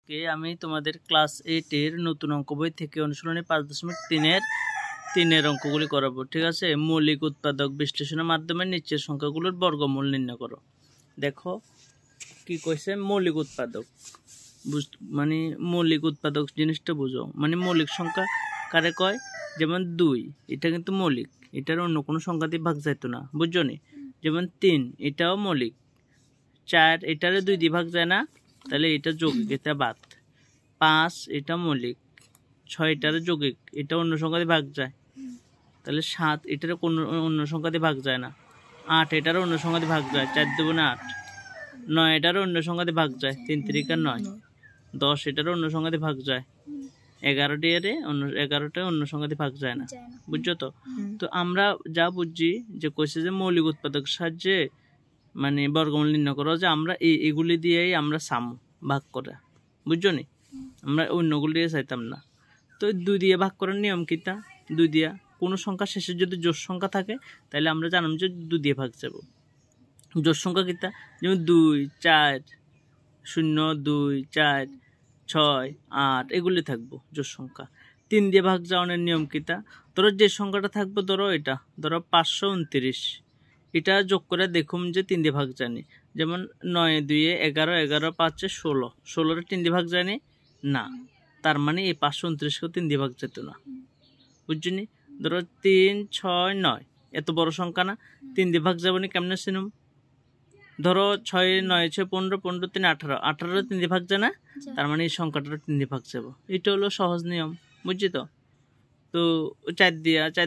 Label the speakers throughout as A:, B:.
A: আমি তোমাদের ক্লাস 8 এর নতুন অঙ্ক বই থেকে অনুশীলনী 5.3 এর অঙ্কগুলি করাবো। ঠিক আছে, মৌলিক উৎপাদক বিশ্লেষণের মাধ্যমে নিচের সংখ্যাগুলোর বর্গমূল নির্ণয় করো। দেখো কি কইছে, মৌলিক উৎপাদক মানে মৌলিক উৎপাদক জিনিসটা বুঝো, মানে মৌলিক সংখ্যা কারে কয়। যেমন 2 এটা কিন্তু মৌলিক, এটার অন্য কোনো সংখ্যা দিয়ে ভাগ যাইতো না, বুঝছো নি। যেমন 3 এটাও মৌলিক, 4 এটারে 2 দিয়ে ভাগ যায় না, তাহলে এটা যৌগিক, এটা বাদ। 5 এটা মৌলিক, 6 এটারে যৌগিক, এটা অন্য সংখ্যা দিয়ে ভাগ যায়, তাহলে 7 এটারে কোনো অন্য সংখ্যা দিয়ে ভাগ যায় না। 8 এটারও অন্য সংখ্যা দিয়ে ভাগ যায়, 4 দুগুণে 8। 9 এটারও অন্য সংখ্যা দিয়ে ভাগ যায়, 3 3 9। 10 এটারও অন্য সংখ্যা দিয়ে ভাগ যায়, 11টা অন্য সংখ্যা দিয়ে ভাগ যায় না, বুঝছো তো। তো আমরা যা বুঝছি যে কইছে যে মৌলিক উৎপাদক সাহায্যে মানে বর্গমূল নির্ণয় করো, যে আমরা এগুলি দিয়েই আমরা সামু ভাগ করে, বুঝছো নি। আমরা অন্যগুলি দিয়ে চাইতাম না। তো 2 দিয়ে ভাগ করার নিয়ম কিতা, 2 দিয়া কোনো সংখ্যা শেষে যদি জোড় সংখ্যা থাকে তাহলে আমরা জানাম যে 2 দিয়ে ভাগ যাব। জোড় সংখ্যা কিতা, যেমন 2 4 0 2 4 6 8 এগুলি থাকবো জোড় সংখ্যা। 3 দিয়ে ভাগ যাওয়ানোর নিয়ম কিতা, ধরো যে সংখ্যাটা থাকবো, ধরো এটা ধরো 529, এটা যোগ করে দেখুন যে 3 দিয়ে ভাগ জানি। যেমন 9 2 11 11 5 16, 16 3 দিয়ে ভাগ জানি না, তার মানে এই 529কেও 3 দিয়ে ভাগ যেত না, বুঝছিনি। ধরো 3 6 9 এত বড় সংখ্যা না, 3 দিয়ে ভাগ যাবনি কেমনে চিনুম। ধরো 6 9 6 15 15 3 18, 18 3 দিয়ে ভাগ যায় না, তার মানে এই সংখ্যাটা 3 দিয়ে ভাগ যাব। এটা হলো সহজ নিয়ম, বুঝছি তো। তো 4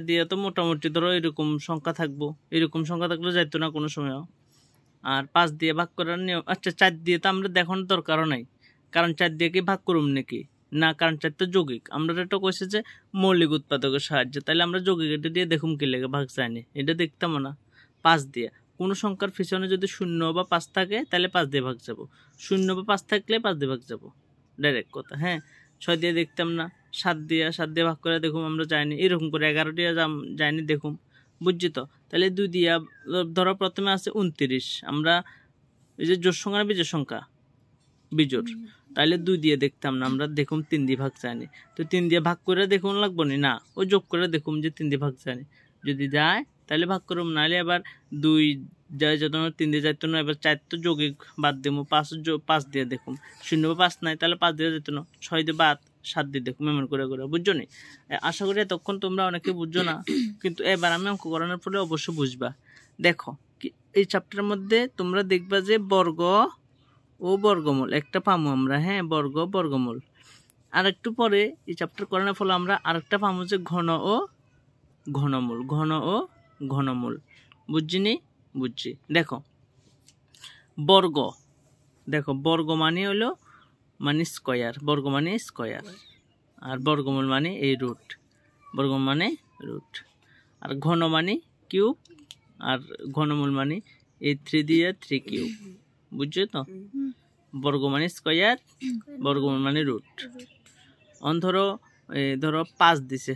A: দিয়া তো মোটামুটি ধরো এরকম সংখ্যা থাকবো, এরকম সংখ্যা থাকলে যাইতো না কোনো সময়। আর 5 দিয়ে ভাগ করার নিয়ম, আচ্ছা 4 দিয়ে তো আমরা দেখানোর দরকারও নাই, কারণ 4 দিয়ে কি ভাগ করুম নাকি না, কারণ 4 তো যৌগিক। আমরা এটা কইছে যে মৌলিক উৎপাদকের সাহায্যে, তাহলে আমরা যৌগিক এটা দিয়ে দেখুম কি লেগে ভাগ যায়নি, এটা দেখতাম না। 5 দিয়ে কোনো সংখ্যার পিছনে যদি 0 বা 5 থাকে তাহলে 5 দিয়ে ভাগ যাব, 0 বা 5 থাকলে 5 দিয়ে ভাগ যাব, ডাইরেক্ট কথা। হ্যাঁ, 6 দিয়ে দেখতাম না, 7 দিয়ে ভাগ করে দেখুম আমরা যাইনি, এরকম করে 11 দিয়ে যাইনি দেখুম, বুঝছি তো। তাহলে 2 দিয়া ধরো প্রথমে আছে 29, আমরা এই যে জোড় সংখ্যা না বিজোড় সংখ্যা, বিজোড়, তাহলে 2 দিয়ে দেখতাম না, আমরা দেখুম 3 দিয়ে ভাগ যায়নি। তো 3 দিয়ে ভাগ করে দেখুন লাগবো না, ওই যোগ করে দেখুম যে 3 দিয়ে ভাগ যায়নি। যদি যায় তাহলে ভাগ করুম, নাহলে আবার 2 যায় যেত না, 3 দিয়ে যাইত না, এবার 4 তো যৌগিক বাদ দেবো, 5 দিয়ে দেখুম, 0 বা 5 নাই তাহলে 5 দিয়ে যেত না, 6 দিয়ে বাদ, 7 দিয়ে দেখুম, এমন করে বুঝছো নি। আশা করি এতক্ষণ তোমরা অনেকে বুঝছো না, কিন্তু এবার আমি অঙ্ক করানোর ফলে অবশ্যই বুঝবা। দেখো এই চ্যাপ্টারের মধ্যে তোমরা দেখবা যে বর্গ ও বর্গমূল একটা পামো আমরা, হ্যাঁ, বর্গ বর্গমূল। আর একটু পরে এই চ্যাপ্টার করানোর ফলে আমরা আরেকটা পামো যে ঘন ও ঘনমূল, ঘন ও ঘনমূল, বুঝছিনি, বুঝছি। দেখো বর্গ, দেখো বর্গ মানে হলো মানে স্কয়ার, বর্গ মানে স্কয়ার, আর বর্গমূল মানে এই রুট, বর্গমূল মানে রুট। আর ঘন মানে কিউব, আর ঘনমূল মানে এই 3 দিয়ে 3 কিউব, বুঝছো তো। বর্গ মানে স্কয়ার, বর্গমূল মানে রুট। ধরো 5 দিছে,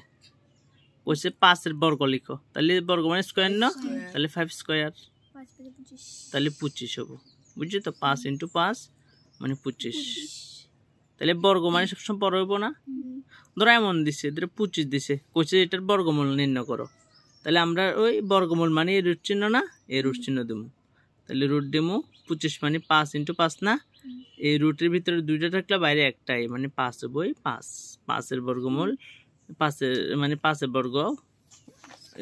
A: কইছে 5 এর বর্গ লিখো, তাহলে বর্গ মানে স্কয়ার না, তাহলে 5 স্কয়ার, তাহলে 25 হবে, বুঝছো তো। 5 × 5 মানে 25, তাহলে বর্গ মানে সবসময় বড় হইব না। ধরো এমন দিছে, ধরো 25 দিছে, কইছে এটার বর্গমূল নির্ণয় করো, তাহলে আমরা ওই বর্গমূল মানে এই রুট চিহ্ন না, এই রুট চিহ্ন দেবো, তাহলে রুট দেবো। 25 মানে 5 × 5 না, এই রুটের ভিতরে 2টা থাকলে বাইরে একটাই, মানে 5 হবে, 5 এর বর্গমূল 5 মানে 5 এর বর্গ,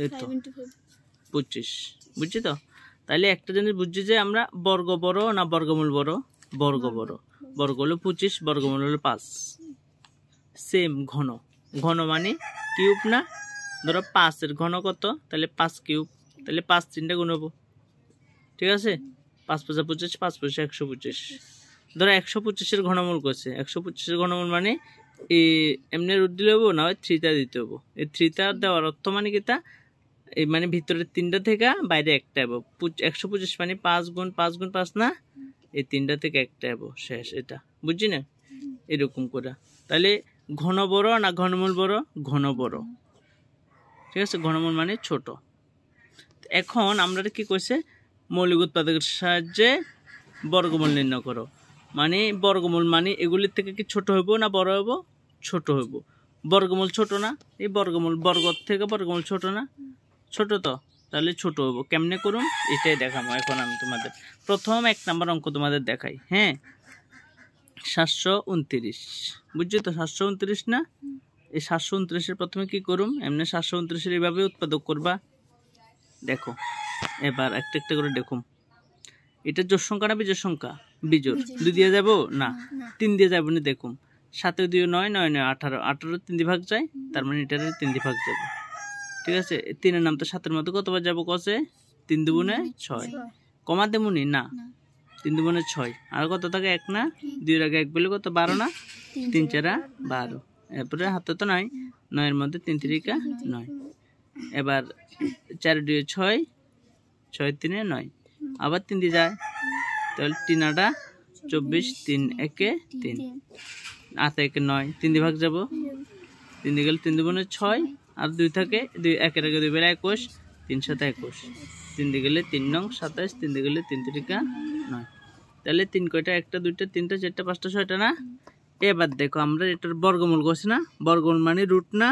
A: এই তো 25, বুঝছি তো। তাহলে একটা জিনিস বুঝছি যে আমরা বর্গ বড় না বর্গমূল বড়, বর্গ বড়, বর্গ হলো 25, বর্গমূল হলো 5। সেম ঘন, ঘন মানে কিউব না, ধরো 5 এর ঘন কত, তাহলে 5 কিউব, তাহলে 5 3টা গুণ হবো, ঠিক আছে। 5 5 25, 5 5 125। ধরো 125 এর ঘনমূল করছে, 125 এর ঘনমূল মানে এমনি রুট দিলে হবো না, ওই 3টা দিতে হবো। এই 3টা দেওয়ার অর্থ মানে কি তা, এই মানে ভিতরে 3টা থেকে বাইরে একটা হবো। 125 মানে 5 × 5 × 5 না, এই 3টা থেকে একটা হবো, শেষ। এটা বুঝছি না, এরকম করে। তাহলে ঘন বড় না ঘনমূল বড়, ঘন বড়, ঠিক আছে, ঘনমূল মানে ছোট। এখন আমরা কি কইছে, মৌলিক উৎপাদকের সাহায্যে বর্গমূল নির্ণয় করো। মানে বর্গমূল মানে এগুলির থেকে কি ছোট হইব না বড় হইব? ছোট হইব। বর্গমূল ছোট না? এই বর্গমূল বর্গ থেকে বর্গমূল ছোট না? ছোট তো, তাহলে ছোট হইব। কেমনে করুন এটাই দেখাবো এখন আমি তোমাদের। প্রথম 1 নাম্বার অঙ্ক তোমাদের দেখাই। হ্যাঁ, 729 বুঝছো তো? 729 না? এই 729-এর প্রথমে কি করুম? এমনি 729-এর এইভাবে উৎপাদক করবা। দেখো এবার একটা একটা করে দেখুম। এটা জোড় সংখ্যা না বিজোড় সংখ্যা? বিজোড়। 2 দিয়ে যাব না, 3 দিয়ে যাব না। দেখুম 7 2 9 9 9 18, 18 3 দিয়ে ভাগ যায়, তার মানে এটার 3 দিয়ে ভাগ যাবে। ঠিক আছে, 3-এর নাম তো 7-এর মতো কতবার যাব কসে? 3 দুগুণে 6। কমা দেমুনি না, 3 দুগুণে 6। আর কত থাকে? 1 না? 2-এর আগে 1 বলে কত? 12 না? 3 4 12। এরপরে হাতে তো নাই, 9-এর মধ্যে 3 3 9। এবার 4 2 6, 6 3 9। আবার 3 দিয়ে যায়, তাহলে 3 8 24, 3 1 3, 8 1 9। 3 দিয়ে ভাগ যাব, 3 দিয়ে গেলে 3 দুগুণে 6, আর 2 থাকে, 2 1-এর আগে 2 বেলা 21, 3 7 21। 3 দিয়ে গেলে 3 নং 27, 3 দিয়ে গেলে 3 3 9। তাহলে 3 কয়টা? 1টা 2টা 3টা 4টা 5টা 6টা না? এবার দেখো আমরা এটার বর্গমূল করছি না? বর্গমূল মানে রুট না?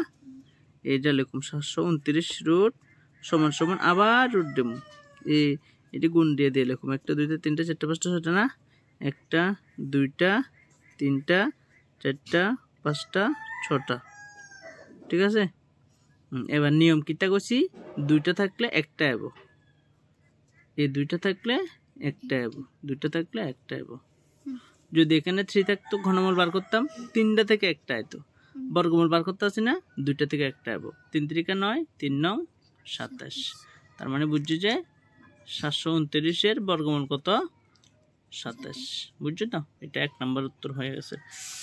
A: এইটা লিখুম 729 রুট সমান সমান আবার রুট দেব। এটি গুণ দিয়ে দিয়ে লিখুম 1টা 2টা 3টা 4টা 5টা 6টা না? 1টা 2টা 3টা 4টা 5টা 6টা। ঠিক আছে, এবার নিয়ম কিতা করছি? 2টা থাকলে 1টা আইব, এই 2টা থাকলে 1টা আইব, 2টা থাকলে 1টা আইব। যদি এখানে 3 থাকতো ঘনমূল বার করতাম, 3টা থেকে 1টা আইতো। বর্গমূল বার করতে আসি না? 2টা থেকে 1টা আইব। 3 3 9, 3 9 27। তার মানে বুঝছি যে 729-এর বর্গমূল কত? 27। বুঝছো তো? এটা 1 নাম্বার উত্তর হয়ে গেছে।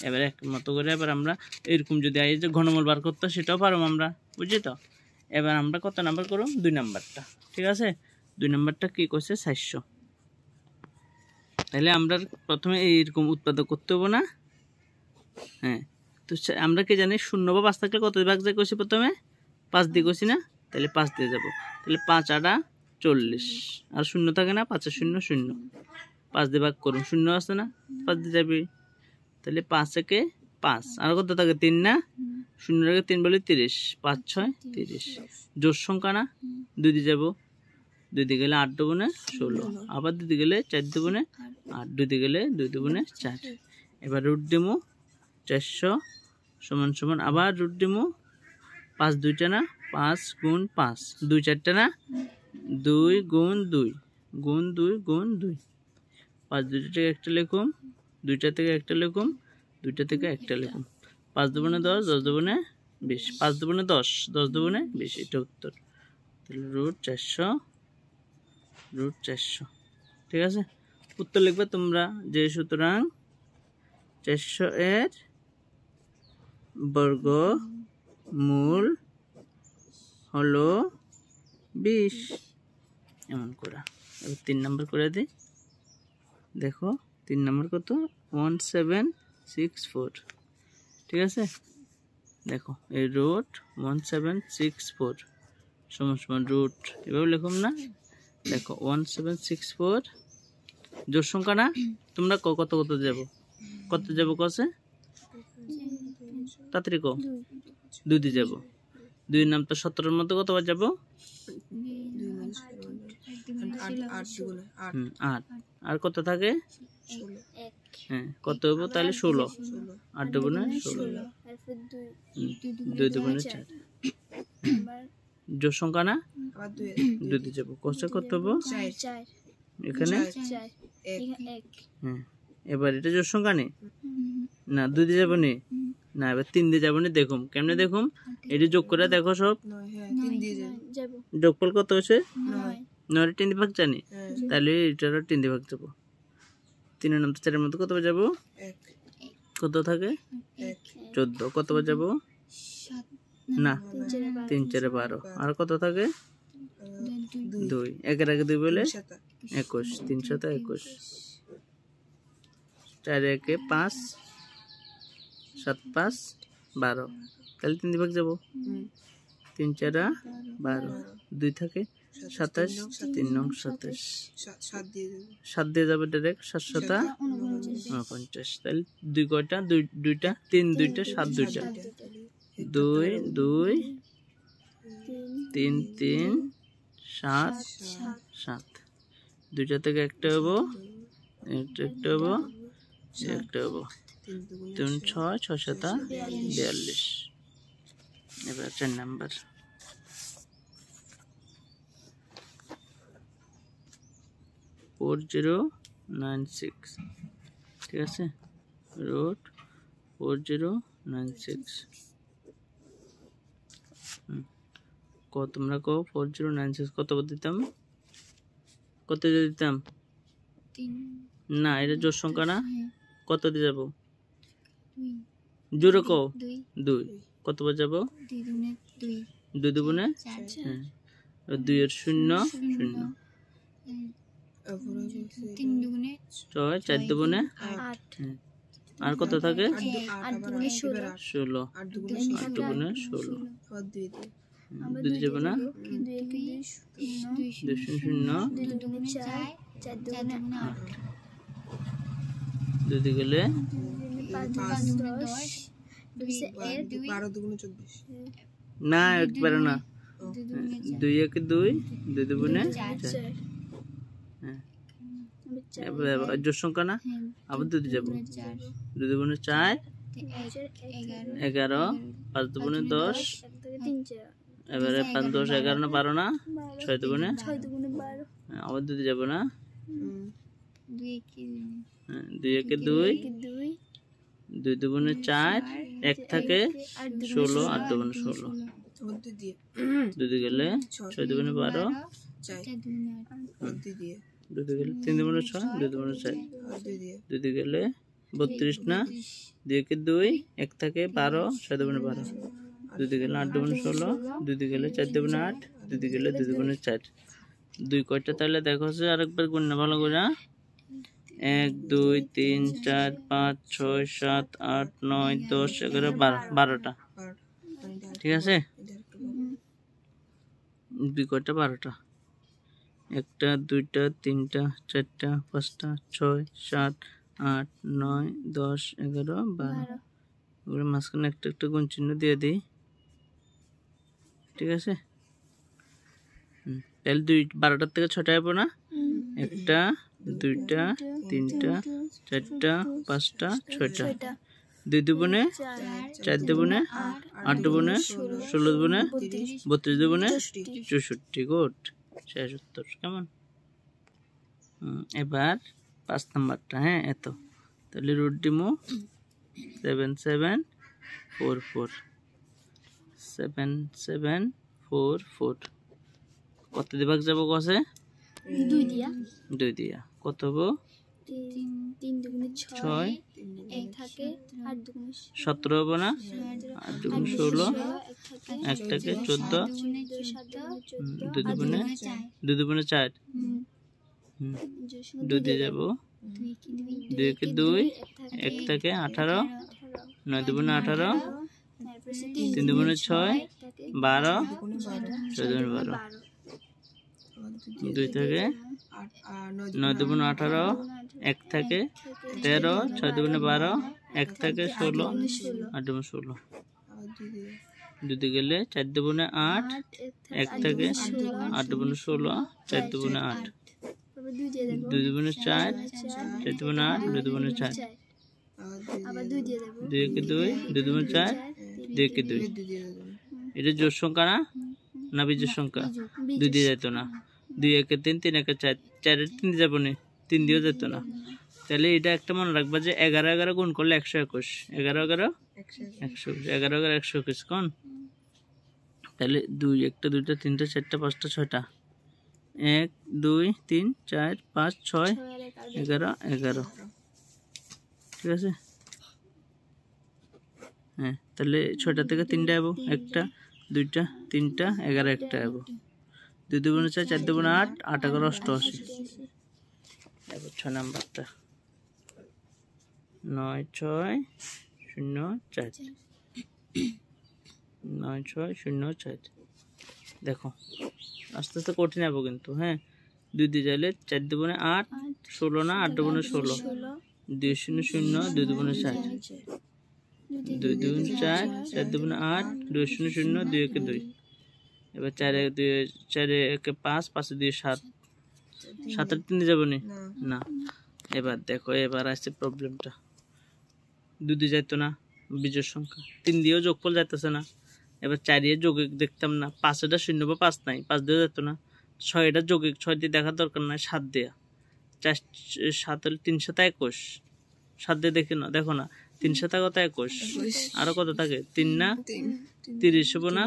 A: এবার এক মতো করে এবার আমরা এরকম যদি এই যে ঘনমূল বার করতে, সেটাও পারবো আমরা। বুঝছো তো? এবার আমরা কত নাম্বার করব? 2 নাম্বারটা। ঠিক আছে, 2 নাম্বারটা কি করছে? 400। তাহলে আমরা প্রথমে এইরকম উৎপাদক করতে হবো না? হ্যাঁ, তো আমরা কি জানি 0 বা 5 থাকলে কত ভাগ যায় করছি? প্রথমে 5 দিয়ে করছি না? তাহলে 5 দিয়ে যাব। তাহলে 5 8 40, আর 0 থাকে না? 5 0 0, 5 দিয়ে ভাগ করুন। 0 আছে না? 5 দিয়ে যাবে। তাহলে 5 একে 5, আর কত থাকে? 3 না? 0 এর আগে 3 বলে 30, 5 6 30। জোড় সংখ্যা না? 2 দিয়ে যাব, 2 দিয়ে গেলে 8 দুগুণে 16, আবার 2 দিয়ে গেলে 4 দুগুণে 8, 2 দিয়ে গেলে 2 দুগুণে 4। এবার রুট দেবো 400 সমান সমান আবার রুট দেবো 5 2টা না? 5 গুণ 5 2 4টা না? 2 গুণ 2 গুণ 2 গুণ 2। 5 2টা থেকে একটা লিখুম, 2টা থেকে একটা লিখুম, 2টা থেকে একটা লিখুম। 5 দুগুণে 10, 10 দুগুণে 20, 5 দুগুণে 10, 10 দুগুণে 20। এটা উত্তর। তাহলে রুট 400, রুট 400। ঠিক আছে, উত্তর লিখবে তোমরা যে সুতরাং 400 এর বর্গমূল হলো 20। এমন করা। এবার 3 নাম্বার করে দিই। দেখো 3 নাম্বার কত? 1764। ঠিক আছে, দেখো এই রুট 1764 সমান সমান রুট, এভাবে লিখুন না? দেখো 1764 জোড় সংখ্যা না? তোমরা কত কত যাব? কত যাব কসে? তাড়াতাড়ি কো। 2 দিয়ে যাব। 2 এর নাম তো 17-এর মধ্যে কতবার যাব? 8। আর কত থাকে? হ্যাঁ, কত হবো তাহলে? 16। 8 দুগুণে 16, 2 দুগুণে 4। জোড় সংখ্যা না? 2 দিয়ে যাব। কষে কত হবো? এখানে হ্যাঁ। এবার এটা জোড় সংখ্যা নেই না? 2 দিয়ে যাব নি না? এবার 3 দিয়ে যাব নি। দেখুন কেমনে দেখুন, এটি যোগ করে দেখো সব। যোগফল কত হয়েছে? 9 3 দিয়ে ভাগ জানি, তাহলে এটারও 3 দিয়ে ভাগ যাবো। 3 এর নাম তো 4-এর মধ্যে কতবার যাব? কত থাকে? 14। কতবার যাব? না, 3 4 12। আর কত থাকে? 2। 1-এর আগে 2 বলে 21, 3 7 21, 4 1 5, 7 5 12। তাহলে 3 দিয়ে ভাগ যাব। 3 4 12, 2 থাকে 27 3 নং 27 7 দিয়ে যাবে ডাইরেক্ট 7 7 49 তাহলে 2 কয়টা 2টা 3 2টা 7 2টা 2 2 3 3 7 7 দুইটা থেকে একটা হবো একটা হবো একটা হবো 3 6 6 7 42 এবার 4 নাম্বার फोर जीरो 96 ঠিক আছে রোড 4096 কত তোমরা কো 4096 কত দিতাম কত দিতাম 3 না এটা জোড় সংখ্যা না কত দিয়ে যাব 2 জোড়ে কো 2 কত বাজাবো 2 দুগুণে 4 2 এর 0 0 3 দুগুণে 6 4 দুগুণে 8 আর কত থাকে 8 দুগুণে 16 8 দুগুণে 16 2 যাব না 2 0 2 দুগুণে 4 4 দুগুণে 8 2 দিয়ে গেলে 5 দুগুণে 10 2 से 1 12 দুগুণে 24 না একবার না 2 1 2 2 দুগুণে 4 জোড় সংখ্যা না আবার 2 দিয়ে যাব 2 দুগুণে 4 11 5 দুগুণে 10 এবারে 5 10 11 না 12 না 6 দুগুণে 12 আবার 2 দিয়ে যাব না 2 1 2 2 দুগুণে 4 1 থাকে 16 8 দুগুণে 16 2 দিয়ে গেলে 6 দুগুণে 12 2 দিয়ে গেলে 3 দুগুণে 6 2 দুগুণে 4 2 দিয়ে গেলে 32 না 2 1 2 1 থাকে 12 6 দুগুণে 12 2 দিয়ে গেলে 8 দুগুণে 16 2 দিয়ে গেলে 4 দুগুণে 8 2 দিয়ে গেলে 2 দুগুণে 4 2 কয়টা তাহলে দেখো যে আরেকবার গুণ না ভালো করে 1 2 3 4 5 6 7 8 9 10 11 12 12টা ঠিক আছে 2 কয়টা 12টা একটা দুইটা তিনটা চারটা পাঁচটা 6 7 8 9 10 11 12 এগুলো মাঝখানে একটা একটা গুণ চিহ্ন দিয়ে দিই ঠিক আছে তাহলে 12টার থেকে 6টা হবে না একটা দুইটা তিনটা চারটা পাঁচটা 6টা 2 দুগুণে 4 দুগুণে 8 দুগুণে 16 দুগুণে 32 দুগুণে 64 গুড 76 কেমন এবার 5 নাম্বারটা হ্যাঁ এত তাহলে রুট দিমু 7744 7744 কত দিবাক যাব কসে 2 দিয়া কত হবো 3 দুগুণে 6 1 থাকে 8 দুগুণে 17 হবে না 8 দুগুণে 16 1 থাকে 14 2 দুগুণে 4 2 দিয়ে যাব 2 কে 2 1 থাকে 18 9 দুগুণে 18 3 দুগুণে 6 12 6 দুগুণে 12 2 থেকে 9 দুগুণে 18 1 থাকে 13 6 দুগুণে 12 1 থাকে 16 8 দুগুণে 16 2 দিয়ে গেলে 4 দুগুণে 8 1 থাকে 8 দুগুণে 16 4 দুগুণে 8 2 দুগুণে 4 4 দুগুণে 8 2 দুগুণে 4 আবার 2 দিয়ে দেব 2 কে 2 2 দুগুণে 4 2 কে 2 এটা জোড় সংখ্যা না বিজোড় সংখ্যা 2 দিয়ে যেত না 2 1 3 3 1 4 4 এর 3 যাব না 3 দিয়েও যেত না তাহলে এটা একটা মনে রাখবা যে 11 11 গুণ করলে 121 11 11 121 11 11 121 কোন তাহলে 2 একটা দুইটা তিনটা চারটা পাঁচটা 6টা 1 2 3 4 5 6 11 11 ঠিক আছে হ্যাঁ তাহলে 6টা থেকে 3টা আইবো একটা দুইটা তিনটা 11 একটা আইবো 2 দুগুণে 4 4 দুগুণে 8 8 11 88 এবার 6 নাম্বারটা 9 6 0 4 9 6 0 4 দেখো আস্তে আস্তে কঠিন হবো কিন্তু, হ্যাঁ। 2 দিয়ে যাইলে 4 দুগুণে 8, 16 না, 8 দুগুণে 16, 2 0 0, 2 দুগুণে 4, 2 দুগুণে 4, 4 দুগুণে 8, 2 0 0, 2 1 2। এবার 4 1 5, 5 2 7, 7 আর 3 যাবো না। এবার দেখো, এবার আসছে প্রবলেমটা। 2 দিয়ে যাইতো না বিজোড় সংখ্যা, 3 দিয়েও যোগফল যাইতেছে না। এবার 4 এর যোগে দেখতাম না, 5 এটা 0 বা 5 নাই, 5 দিয়ে যেত না। 6 এটা যোগে, 6 দিয়ে দেখার দরকার নাই, 7 দেয়া। 4 7 হলে 3 7 21, 7 দিয়ে দেখো না, 3 7 কত 21, আরো কত থাকে 3 না 30 হবো না,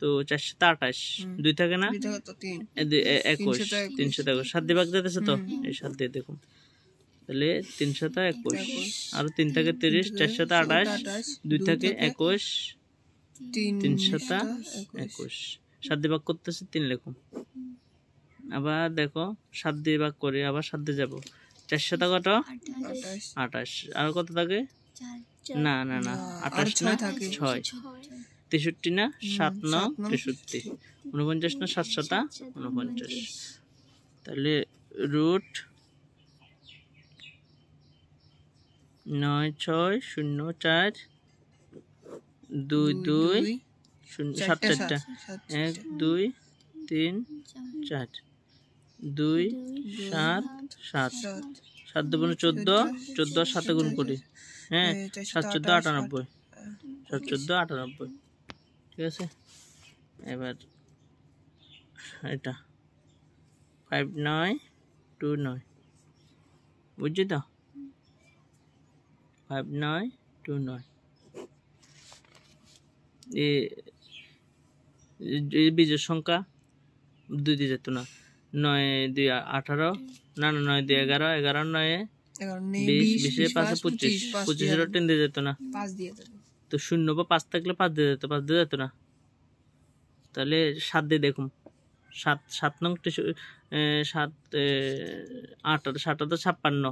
A: তো 4 7 28, 2 থাকে না 21, 3 7 21, 7 দিয়ে ভাগ দিতেছে তো, এই 7 দিয়ে দেখুন, তাহলে 3 7 21, আর 3 থাকে 30, 4 7 28, 2 থাকে 21, 3 7 21, 7 দিয়ে ভাগ করতেছে 3 লিখুন। আবার দেখো 7 দিয়ে ভাগ করে আবার 7 দিয়ে যাবো, 4 7 কত 28, আর কত থাকে না 28 না 6, 63 না 7 9 63, 49 না 7 7 49, তাহলে রুট 9 6 0 4 2 2 0 7 4 1 2 3 4 2 7 7, 7 দুগুণে 14, 14 7 গুণ করি, হ্যাঁ 7 14 98, 7 14 98, ঠিক আছে। এবার এটা 5 9 2 9, বুঝছি তো, 5 9 2 9, এই বীজের সংখ্যা 2 দিয়ে যেত না, 9 2 18, না 9 2 11, 11 9 20, 20 5 25, 25 10 দিয়ে যেত না, তো 0 বা 5 থাকলে 5 দিয়ে যেত, 5 দিয়ে যেত না, তাহলে 7 দিয়ে দেখুন, 7 নং 7 8 7 56,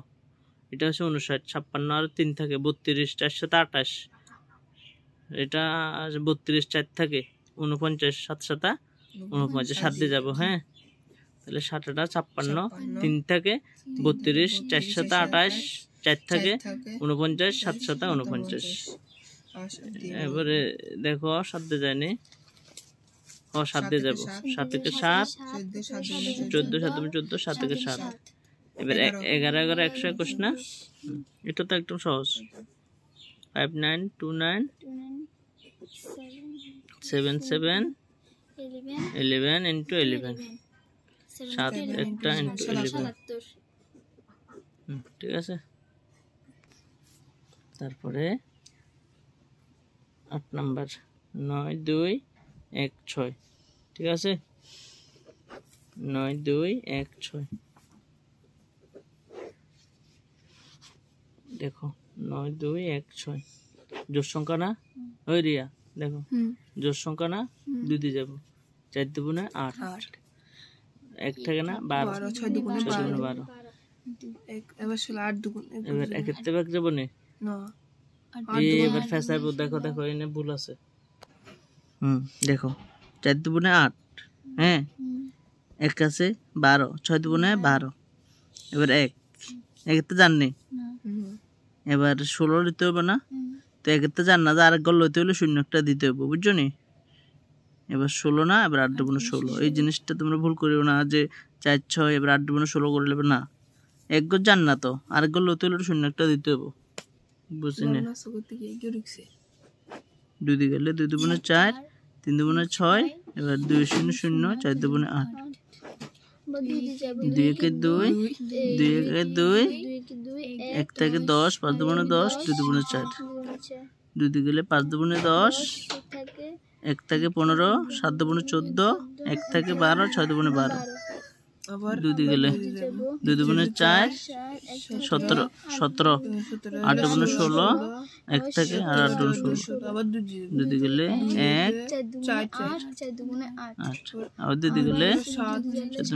A: এটা হচ্ছে 59, 56 আর 3 থাকে 32, 4 7 28, এটা 32 4 থাকে 49, 7 7 49, 7 দিয়ে যাবো, হ্যাঁ। তাহলে 7 8 56, 3 থাকে 32, 4 7 28, 4 থাকে 49, 7 7 49। এবারে দেখো 7 দিয়ে যায়নি, 7 দিয়ে যাবো, 7 থেকে 7 14, 7 14, 7 থেকে 7, এবার 11 11 121 না, এটা তো একদম সহজ। 5 9 2 9 7 7 11 into 11, 7 একটা into 11, ঠিক আছে। তারপরে 8 নাম্বার 9 2 1 6, ঠিক আছে, 9 2 1 6, দেখো 9 2 1 6 জোড় সংখ্যা না, ওই রিয়া দেখো জোড় সংখ্যা না, 2 দিয়ে যাবো, 4 দুগুণে 8, 1 থাকে না 12, 6 দুগুণে 12, এবার 8 দুগুণ, এবার 1 এর থেকে ভাগ যাবো না, এবার ফেসাবো, দেখো দেখো এনে ভুল আছে, দেখো 4 দুগুণে 8, হ্যাঁ 1 আছে 12, 6 দুগুণে 12, এবার 1 এর তো জাননি, এবার 16 দিতে হবে না, তো 1 এর তো জান না, আরেক গল লইতে হলে 0 একটা দিতে হবে, বুঝছো নি। এবার 16 না, এবার 8 দুগুণে 16, এই জিনিসটা তোমরা ভুল করিও না যে 4 6 এবার 8 দুগুণে 16 করে নেবে না, 1 গল জান না, তো আরেক গল লইতে হলে 0 একটা দিতে হবে, বুঝছি না। 2 দিয়ে গেলে 2 দুগুণে 4, 3 দুগুণে 6, এবার 2 0 0, 4 দুগুণে 8, 2 1 2, 2 1 2, 1 থেকে 10, 5 দুগুণে 10, 2 দুগুণে 4, 2 দিয়ে গেলে 5 দুগুণে 10, 1 থেকে 15, 7 দুগুণে 14, 1 থেকে 12, 6 দুগুণে 12, 2 দিয়ে গেলে 2 দুগুণে 4, 17 17, 8 দুগুণে 16, 1 থেকে আর 8 দুগুণে 16, 2 দিয়ে গেলে 1 4 8, আবার 2 দিয়ে গেলে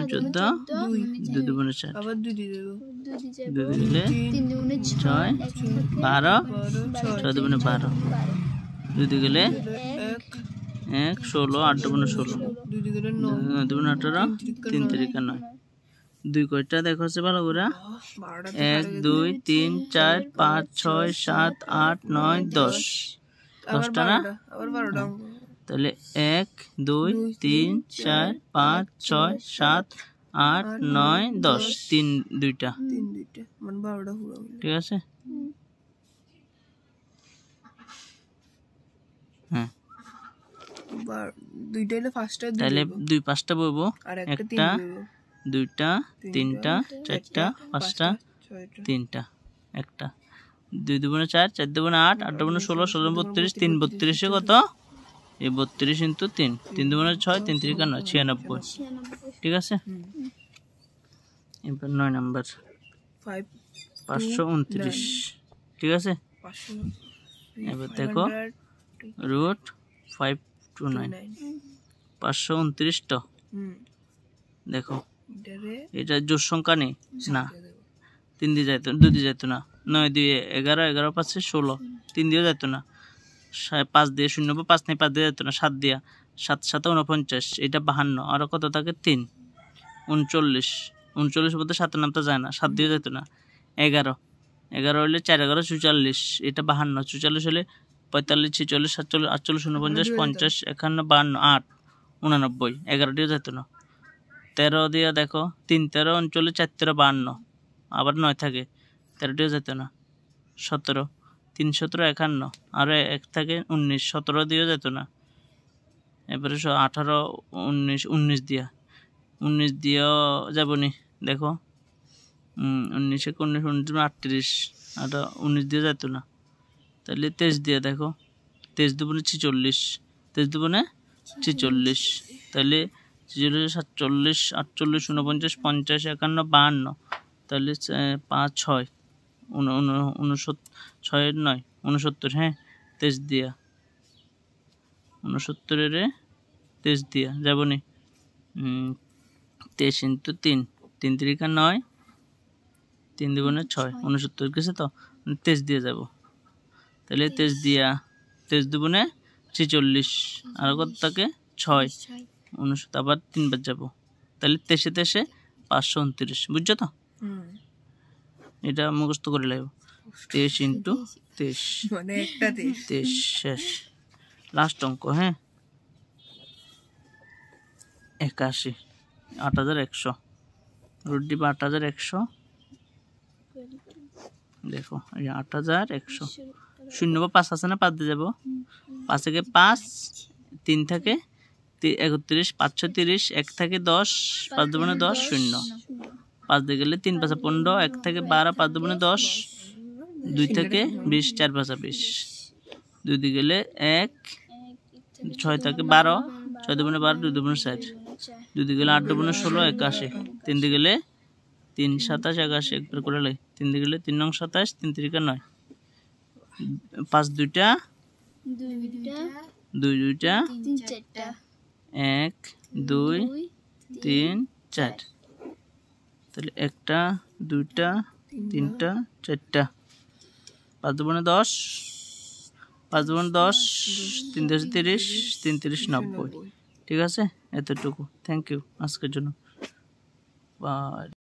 A: 14, 2 দুগুণে 4, আবার 2 দিয়ে গেলে 6 12, 6 দুগুণে 12, 2 দিয়ে গেলে 1 16 8 দুগুণে 16 2 দুগুণে 18 3 3 9 দুই কয়টা দেখো আছে ভালো করে 1 2 3 4 5 6 7 8 9 10 10টা না তাহলে 1 2 3 4 5 6 7 8 9 10 3 দুইটা
B: মানে 12টা পুরো
A: ঠিক আছে হ্যাঁ
B: দুইটা হলো ফার্স্টে
A: তাহলে দুই পাঁচটা বলবো
B: আর
A: একটা দুইটা তিনটা চারটা পাঁচটা তিনটা একটা 2 দুগুণে 4 4 দুগুণে 8 8 দুগুণে 16 16 32 3 32 কত এই 32 ইনটু 3 3 দুগুণে 6 3 3 9 96 ঠিক আছে এবার 9 নাম্বার 529 ঠিক আছে এবার দেখো রুট 529 529 তো দেখো এটা জোড় সংখ্যা নেই না 3 দিয়ে যাইতো 2 দিয়ে যাইতো না 9 দিয়ে 11 11 5 16 3 দিয়ে যাইতো না 5 দিয়ে 0 5 নেই 5 দিয়ে যাইতো না 7 দিয়া 7 7 49 এটা 52 আর কত থাকে 3 39 39 বলতে 7 নামতে যায় না 7 দিয়ে যাইতো না 11 11 হলে 4 11 44 এটা 52 44 হলে 45 46 47 48 49 50 51 52 8 89 11 দিয়ে যাইতো না 13 দিয়ে দেখো 3 13 39 4 13 52 আবার 9 থাকে 13 দিয়ে যেত না 17 3 17 51 আর 1 থাকে 19 17 দিয়ে যেত না এবারে 18 19 19 দিয়া 19 দিয়েও যাবনি দেখো 19 19 19 38 আর 19 দিয়ে যেত না তাহলে 23 দিয়ে দেখো 23 দুগুণে 46 23 দুগুণে 46 তাহলে 47 48 49 50 51 52 তাহলে 5 6 6 9 69 হ্যাঁ 23 দিয়া 69 এর 23 দিয়া যাবনি 23 ইনটু 3 3 3 9 3 দুগুণে 6 69 গেছে তো 23 দিয়ে যাব তাহলে 23 দিয়া 23 দুগুণে 46 আর কত থাকে 6 69 আবার 3 বার যাব তাহলে 23 529 বুঝছো তো এটা মুখস্থ করে লাগবে 23 ইনটু 23
B: মানে একটা
A: 23 শেষ লাস্ট অঙ্ক হ্যাঁ 81 8100 রুট দিব 8100 দেখো এই 8100 শূন্য বা 5 আছে না 5 দিয়ে যাব 5 থেকে 5 3 থাকে 31 5 30 1 থেকে 10 5 দুগুণে 10 0 5 দিয়ে গেলে 3 5 15 1 থেকে 12 5 দুগুণে 10 2 থেকে 20 4 5 20 2 দিয়ে গেলে 1 6 থেকে 12 6 দুগুণে 12 2 দুগুণে 4 2 দিয়ে গেলে 8 দুগুণে 16 81 3 দিয়ে গেলে 3 27 81 একবার করে লাই 3 দিয়ে গেলে 3 নং 27 3 3 9 5 দুইটা 2 দুইটা 1 2 3 4 তাহলে একটা দুইটা তিনটা চারটা 5 দুগুণে 10 5 দুগুণে 10 3 10 30 3 30 90 ঠিক আছে এতটুকু থ্যাংক ইউ আজকের জন্য বাই